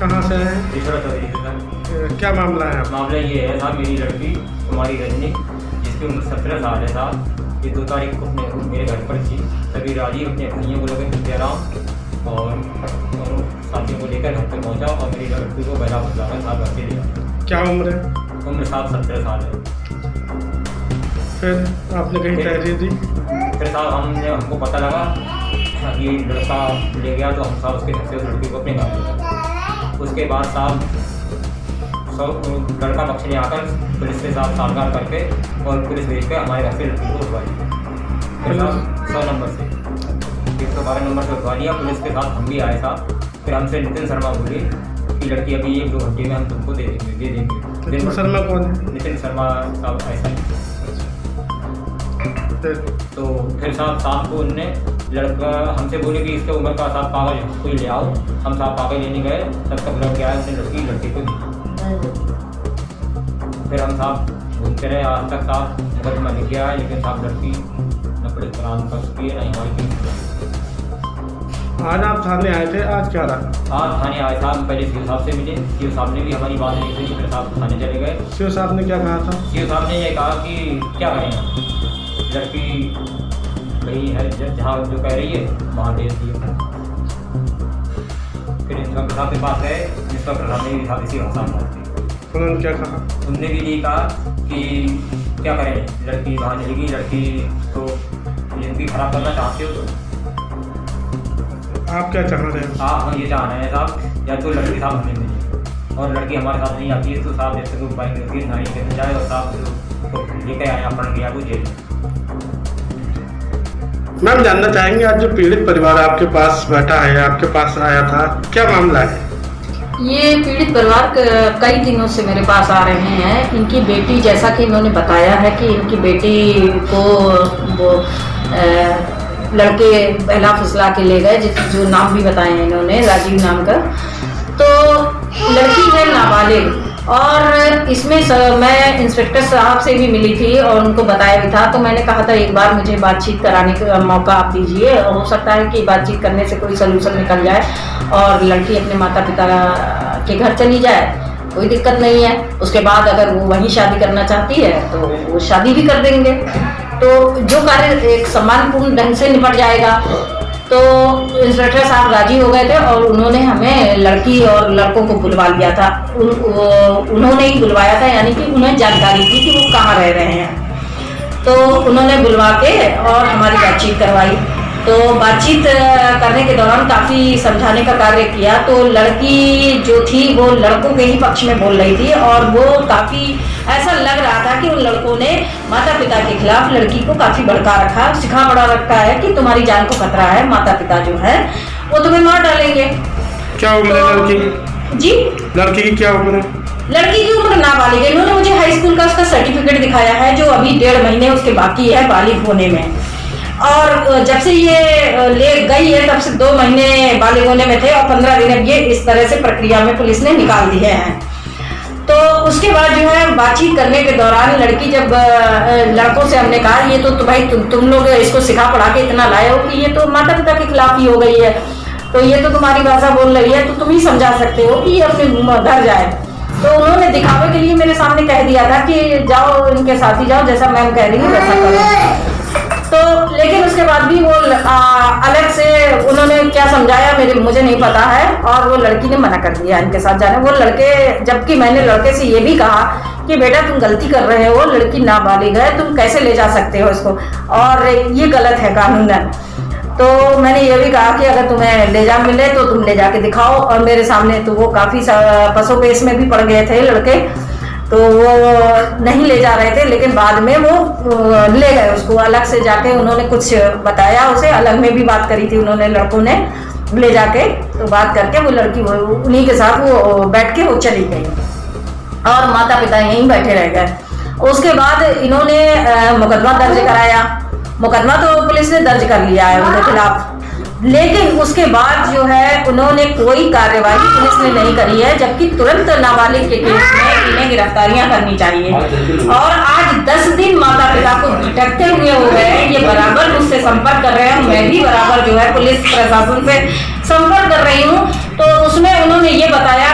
कहाँ से हैं? ईश्वर चौधरी से सर। क्या मामला है? मामला ये है साहब, मेरी लड़की कुमारी रजनी जिसकी उम्र 17 साल है साहब, ये 2 तारीख को अपने मेरे घर पर थी। तभी राजीव अपने भैया को लेकर जयराम और साथियों को लेकर घर पर पहुँचा और मेरी लड़की को बहला फुसलाकर साहब घर से लिया। क्या उम्र है? उम्र साहब 17 साल है। फिर आपने कहीं तहरीर दी? फिर साहब हमको पता लगा कि लड़का ले गया तो हम साहब उसके घर से उस लड़की को अपने घर ले गए। उसके बाद साहब लड़का पक्ष ने आकर पुलिस के साथ सामगार करके और पुलिस भेज कर हमारे घर से लड़की को उठवाई। फिर साहब 100 नंबर से 112 नंबर से उठवा लिया। पुलिस के साथ हम भी आए साहब। फिर हमसे नितिन शर्मा बोले कि लड़की अभी 1-2 घंटे में हम तुमको दे देंगे। नितिन शर्मा कौन है? नितिन शर्मा साहब ऐसा ही। तो फिर साहब शाम को उनने लड़का हमसे बोले कि इसके उम्र का साहब कागज कोई ले आओ। हम साहब कागज लेने गए, तब तक लड़के आए, उसने लड़की को दी। फिर हम साहब घूमते रहे आज तक साहब, मुकदमा लिख गया है, लेकिन साहब लड़की न पुलिस करान कर चुकी है, न हमारी आज आप थाने आए थे, आज क्या रहा? आज थाने आए साहब, पहले सीओ साहब से मिले। सीओ साहब ने भी हमारी बात नहीं सुनी, फिर साहब थाने चले गए। सीओ साहब ने क्या कहा था? सीओ साहब ने ये कहा कि क्या करें, लड़की वही है जहाँ जो कह रही है वहाँ भेज दिए। फिर इंस्पेक्टर साहब के पास गए, इंस्पेक्टर साहब ने भी साहब इसी भाषा में बात की। उन्होंने क्या कहा? उन्होंने भी यही कहा कि क्या करें, लड़की वहाँ चलेगी, लड़की तो जिंदगी खराब करना चाहते हो तो आप क्या चाह रहे हैं? हम ये चाह रहे हैं साहब, या तो लड़की साहब हमें मिले और लड़की हमारे साथ नहीं आती है तो साहब जैसे कोई बाइक लड़की नारी के जाए और साहब तो लेकर आए अपहरण किया को जेल। मैम जानना चाहेंगे, आज जो पीड़ित परिवार आपके पास बैठा है, आपके पास आया था, क्या मामला है? ये पीड़ित परिवार कई दिनों से मेरे पास आ रहे हैं। इनकी बेटी, जैसा कि इन्होंने बताया है कि इनकी बेटी को वो लड़के बहला फुसला के ले गए, जो नाम भी बताए हैं इन्होंने, राजीव नाम का। तो लड़की है नाबालिग, और इसमें मैं इंस्पेक्टर साहब से भी मिली थी और उनको बताया भी था। तो मैंने कहा था एक बार मुझे बातचीत कराने का मौका आप दीजिए, हो सकता है कि बातचीत करने से कोई सलूशन निकल जाए और लड़की अपने माता पिता के घर चली जाए, कोई दिक्कत नहीं है। उसके बाद अगर वो वहीं शादी करना चाहती है तो वो शादी भी कर देंगे, तो जो कार्य एक सम्मानपूर्ण ढंग से निपट जाएगा। तो इंस्पेक्टर साहब राजी हो गए थे और उन्होंने हमें लड़की और लड़कों को बुलवा लिया था। उन्होंने ही बुलवाया था, यानी कि उन्हें जानकारी थी कि वो कहाँ रह रहे हैं। तो उन्होंने बुलवा के और हमारी बातचीत करवाई। तो बातचीत करने के दौरान काफ़ी समझाने का कार्य किया। तो लड़की जो थी वो लड़कों के ही पक्ष में बोल रही थी और वो काफ़ी ऐसा लग रहा था कि उन लड़कों ने माता पिता के खिलाफ लड़की को काफ़ी भड़का रखा, सिखा पड़ा रखा है कि तुम्हारी जान को खतरा है, माता पिता जो है वो तुम्हें मार डालेंगे। क्या उम्र है लड़की? जी, लड़की की क्या उम्र है? लड़की की उम्र नाबालिग है। इन्होंने मुझे हाई स्कूल का उसका सर्टिफिकेट दिखाया है, जो अभी 1.5 महीने उसके बाकी है बालिग होने में। और जब से ये ले गई है तब से 2 महीने बालिग होने में थे और 15 दिन अब ये इस तरह से प्रक्रिया में पुलिस ने निकाल दिए हैं। तो उसके बाद जो है बातचीत करने के दौरान लड़की जब लड़कों से हमने कहा ये तो भाई तुम लोग इसको सिखा पढ़ा के इतना लाए हो कि ये तो माता पिता के खिलाफ ही हो गई है, तो ये तो तुम्हारी भाषा बोल रही है, तो तुम ही समझा सकते हो कि ये अपने घर जाए। तो उन्होंने दिखावे के लिए मेरे सामने कह दिया था कि जाओ इनके साथ ही जाओ, जैसा मैम कह रही है वैसा करो। तो लेकिन उसके बाद भी वो अलग से उन्होंने क्या समझाया मुझे नहीं पता है, और वो लड़की ने मना कर दिया इनके साथ जाने। वो लड़के, जबकि मैंने लड़के से ये भी कहा कि बेटा तुम गलती कर रहे हो, लड़की नाबालिग है, तुम कैसे ले जा सकते हो इसको, और ये गलत है कानूनन। तो मैंने ये भी कहा कि अगर तुम्हें ले जा मिले तो तुम ले जाके दिखाओ, और मेरे सामने तो वो काफ़ी पसो पेश में भी पड़ गए थे लड़के, तो वो नहीं ले जा रहे थे। लेकिन बाद में वो ले गए उसको, अलग से जाके उन्होंने कुछ बताया उसे, अलग में भी बात करी थी उन्होंने, लड़कों ने ले जाके तो बात करके वो लड़की उन्हीं के साथ वो बैठ के वो चली गई और माता पिता यहीं बैठे रह गए। उसके बाद इन्होंने मुकदमा दर्ज कराया। मुकदमा तो पुलिस ने दर्ज कर लिया है उनके खिलाफ, लेकिन उसके बाद जो है उन्होंने कोई कार्यवाही पुलिस ने नहीं करी है, जबकि तुरंत नाबालिग के केस में इन्हें गिरफ्तारियां करनी चाहिए। और आज 10 दिन माता पिता को भटकते हुए हो गए। ये बराबर मुझसे संपर्क कर रहे हैं, मैं भी बराबर जो है पुलिस प्रशासन से संपर्क कर रही हूँ। तो उसमें उन्होंने ये बताया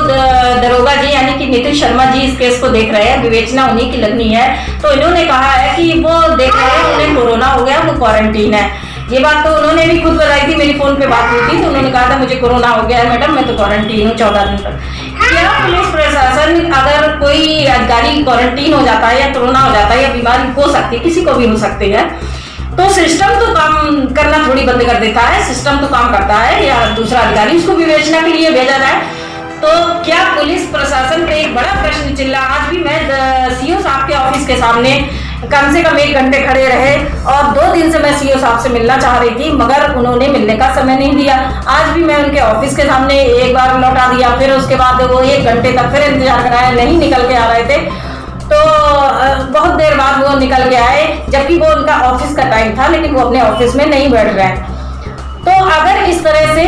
दरोगा जी यानी कि नितिन शर्मा जी इस केस को देख रहे हैं, विवेचना उन्हीं की लगनी है। तो इन्होंने कहा है कि वो देख रहे हैं, उन्हें कोरोना हो गया, वो क्वारंटीन है। ये बात तो उन्होंने भी खुद बताई थी, मेरी फोन पे बात हुई थी तो उन्होंने कहा था मुझे कोरोना हो गया है मैडम, मैं तो क्वारंटीन हूँ 14 दिन तक। क्या पुलिस प्रशासन, अगर कोई अधिकारी क्वारंटीन हो जाता है या कोरोना हो जाता है या बीमारी हो सकती है, किसी को भी हो सकती है, तो सिस्टम तो काम करना थोड़ी बंद कर देता है, सिस्टम तो काम करता है या दूसरा अधिकारी उसको विवेचना के लिए भेजा जाए। तो क्या पुलिस प्रशासन पे एक बड़ा प्रश्न चिल्ला। आज भी मैं सीओ साहब के ऑफिस के सामने कम से कम 1 घंटे खड़े रहे और 2 दिन से मैं सीओ साहब से मिलना चाह रही थी, मगर उन्होंने मिलने का समय नहीं दिया। आज भी मैं उनके ऑफिस के सामने एक बार लौटा दिया, फिर उसके बाद वो 1 घंटे तक फिर इंतजार कराया, नहीं निकल के आ रहे थे। तो बहुत देर बाद वो निकल के आए, जबकि वो उनका ऑफिस का टाइम था, लेकिन वो अपने ऑफिस में नहीं बैठ रहे। तो अगर इस तरह से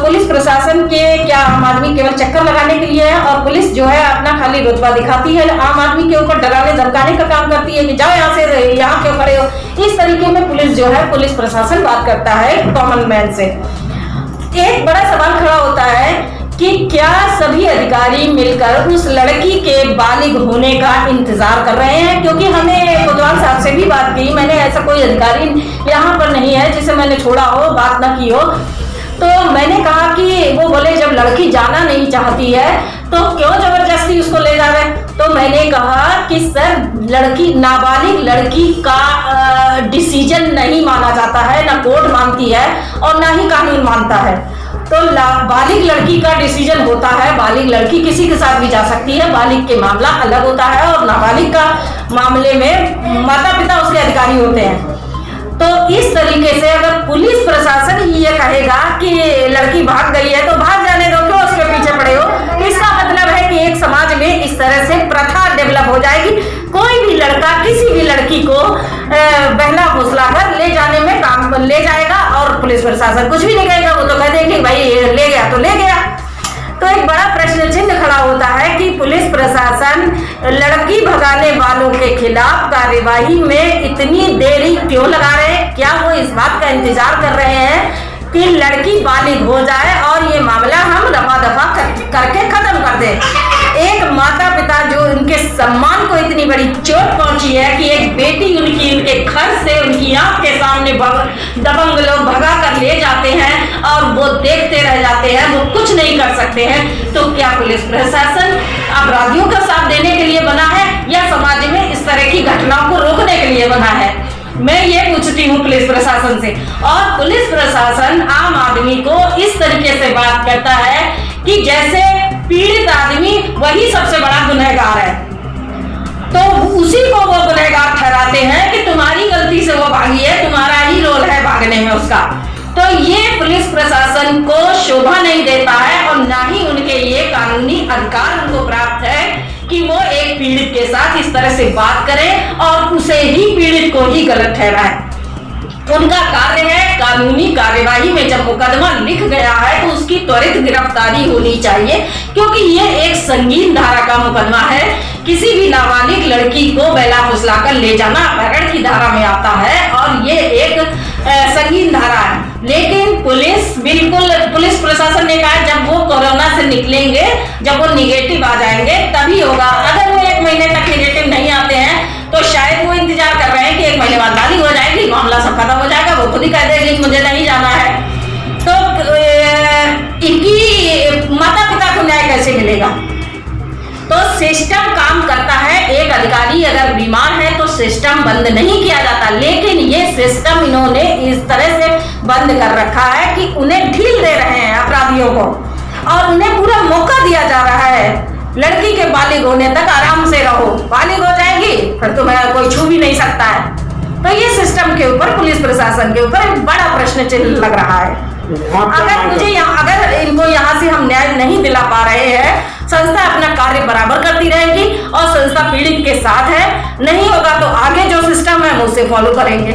पुलिस प्रशासन के, क्या आम आदमी केवल चक्कर लगाने के लिए है और पुलिस जो है अपना खाली रुतबा दिखाती है, आम आदमी के ऊपर डराने धमकाने का काम करती है कि जाओ यहाँ से, यहाँ क्यों खड़े हो, इस तरीके में पुलिस जो है, पुलिस प्रशासन बात करता है कॉमन मैन से। एक बड़ा सवाल खड़ा होता है कि क्या सभी अधिकारी मिलकर उस लड़की के बालिग होने का इंतजार कर रहे हैं, क्योंकि हमने कोतवाल साहब से भी बात की, मैंने ऐसा कोई अधिकारी यहाँ पर नहीं है जिसे मैंने छोड़ा हो, बात ना की हो। तो मैंने कहा कि वो बोले जब लड़की जाना नहीं चाहती है तो क्यों जबरदस्ती उसको ले जा रहे। तो मैंने कहा कि सर, लड़की, नाबालिग लड़की का डिसीजन नहीं माना जाता है, ना कोर्ट मानती है और ना ही कानून मानता है। तो बालिग लड़की का डिसीजन होता है, बालिग लड़की किसी के साथ भी जा सकती है, बालिग के मामला अलग होता है और नाबालिग का मामले में माता पिता उसके अधिकारी होते हैं। तो इस तरीके से अगर पुलिस प्रशासन ही ये कहेगा कि लड़की भाग गई है तो भाग जाने दो, क्यों उसके पीछे पड़े हो, इसका मतलब है कि एक समाज में इस तरह से प्रथा डेवलप हो जाएगी। कोई भी लड़का किसी भी लड़की को बहला फुसला कर ले जाने में काम ले जाएगा और पुलिस प्रशासन कुछ भी नहीं कहेगा, वो तो कह देगी भाई ले गया तो ले गया। तो एक बड़ा प्रश्न चिन्ह खड़ा होता है कि पुलिस प्रशासन लड़की भगाने वालों के खिलाफ कार्यवाही में इतनी देरी क्यों लगा रहे हैं। क्या वो इस बात का इंतजार कर रहे हैं कि लड़की बालिग हो जाए और ये मामला हम रफा दफा करके खत्म कर दें। एक माता पिता जो उनके सम्मान को इतनी बड़ी चोट पहुंची है कि एक बेटी उनके घर से उनकी आंख के सामने दबंग लोग भगा कर ले जाते हैं और वो देखते रह जाते हैं, वो कुछ नहीं कर सकते हैं। तो क्या पुलिस प्रशासन अपराधियों का साथ देने के लिए बना है या समाज में इस तरह की घटनाओं को रोकने के लिए बना है? मैं ये पूछती हूँ पुलिस प्रशासन से। और पुलिस प्रशासन आम आदमी को इस तरीके से बात करता है कि जैसे पीड़ित आदमी वही सबसे बड़ा गुनहगार है, तो उसी को वो गुनहगार ठहराते हैं कि तुम्हारी गलती से वो भागी है, तुम्हारा ही रोल है भागने में उसका। तो ये पुलिस प्रशासन को शोभा नहीं देता है और ना ही उनके ये कानूनी अधिकार उनको प्राप्त है कि वो एक पीड़ित के साथ इस तरह से बात करें और उसे ही पीड़ित को ही गलत ठहराए। उनका कार्य है कानूनी कार्यवाही में जब मुकदमा लिख गया है तो उसकी त्वरित गिरफ्तारी होनी चाहिए, क्योंकि ये एक संगीन धारा का मुकदमा है। किसी भी नाबालिग लड़की को बहला फुसला कर ले जाना अपहरण की धारा में आता है और ये एक संगीन धारा है। लेकिन पुलिस प्रशासन ने कहा जब वो कोरोना से निकलेंगे, जब वो निगेटिव आ जाएंगे तभी होगा। अगर वो 1 महीने तक निगेटिव नहीं आते हैं तो शायद वो इंतजार कर रहे हैं कि 1 महीने बाद बालिग हो जाएगी, मामला सब खत्म हो जाएगा, वो खुद ही कह देगी मुझे नहीं जाना है। तो इनकी माता पिता को न्याय कैसे मिलेगा? तो सिस्टम काम करता है। एक अधिकारी अगर बीमार है तो सिस्टम बंद नहीं किया जाता, लेकिन ये सिस्टम इन्होंने इस तरह से बंद कर रखा है कि उन्हें ढील दे रहे हैं अपराधियों को और उन्हें पूरा मौका दिया जा रहा है। लड़की के बालिग होने तक आराम से रहो, बालिग हो जाएगी फिर तुम्हें कोई छू भी नहीं सकता है। तो ये सिस्टम के ऊपर, पुलिस प्रशासन के ऊपर एक बड़ा प्रश्न चिन्ह लग रहा है। अगर इनको यहाँ से हम न्याय नहीं दिला पा रहे हैं, संस्था अपना कार्य बराबर करती रहेगी और संस्था पीड़ित के साथ है। नहीं होगा तो आगे जो सिस्टम है हम उसे फॉलो करेंगे।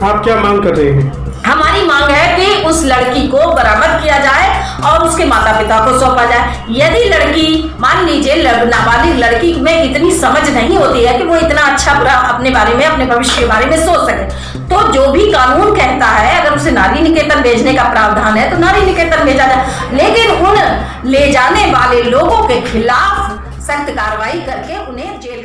आप क्या मांग कर रहे हैं? हमारी मांग है कि उस लड़की को बरामद किया जाए और उसके माता पिता को सौंपा जाए। यदि लड़की, मान लीजिए नाबालिग लड़की में इतनी समझ नहीं होती है कि वो इतना अच्छा बुरा अपने बारे में, अपने भविष्य के बारे में सोच सके, तो जो भी कानून कहता है अगर उसे ना नारी निकेतन भेजने का प्रावधान है तो नारी निकेतन भेजा जाए, लेकिन उन ले जाने वाले लोगों के खिलाफ सख्त कार्रवाई करके उन्हें जेल